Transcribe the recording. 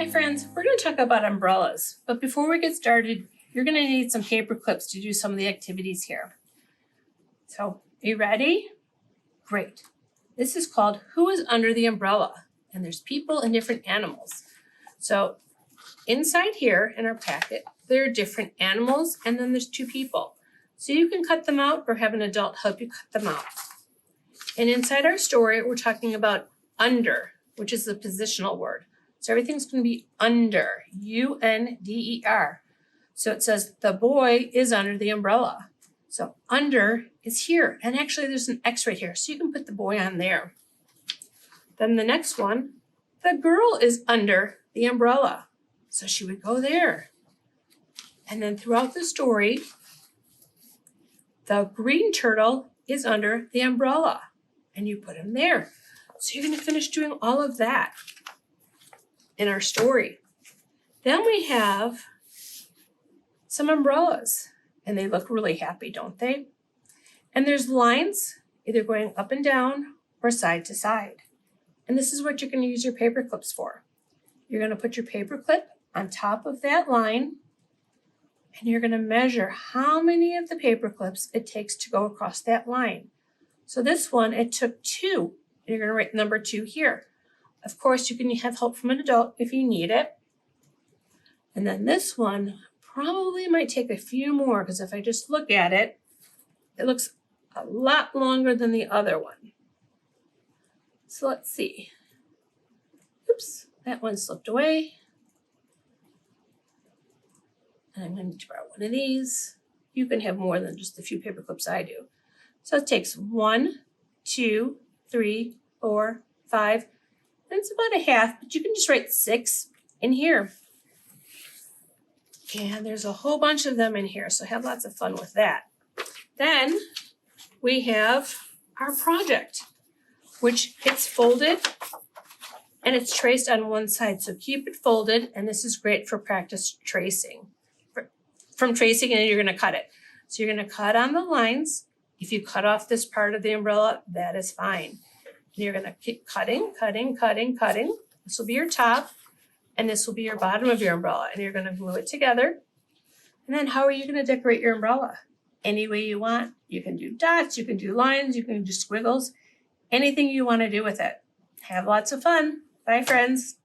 Hi friends, we're going to talk about umbrellas, but before we get started, you're going to need some paper clips to do some of the activities here. So, are you ready? Great. This is called Who is Under the Umbrella? And there's people and different animals. So, inside here in our packet, there are different animals and then there's two people. So you can cut them out or have an adult help you cut them out. And inside our story, we're talking about under, which is the positional word. So everything's going to be under, U-N-D-E-R. So it says the boy is under the umbrella. So under is here. And actually there's an X right here. So you can put the boy on there. Then the next one, the girl is under the umbrella. So she would go there. And then throughout the story, the green turtle is under the umbrella. And you put him there. So you're going to finish doing all of that in our story. Then we have some umbrellas, and they look really happy, don't they? And there's lines either going up and down or side to side. And this is what you're going to use your paper clips for. You're going to put your paper clip on top of that line, and you're going to measure how many of the paper clips it takes to go across that line. So this one, it took 2. You're going to write number 2 here. Of course, you can have help from an adult if you need it. And then this one probably might take a few more because if I just look at it, it looks a lot longer than the other one. So let's see. Oops, that one slipped away. And I'm going to borrow one of these. You can have more than just the few paper clips I do. So it takes 1, 2, 3, 4, 5. And it's about a half, but you can just write 6 in here. And there's a whole bunch of them in here, so have lots of fun with that. Then we have our project, which gets folded and it's traced on one side. So keep it folded, and this is great for practice tracing. From tracing, and you're going to cut it. So you're going to cut on the lines. If you cut off this part of the umbrella, that is fine. You're going to keep cutting, cutting, cutting, cutting. This will be your top, and this will be your bottom of your umbrella, and you're going to glue it together. And then how are you going to decorate your umbrella? Any way you want. You can do dots, you can do lines, you can do squiggles, anything you want to do with it. Have lots of fun. Bye, friends.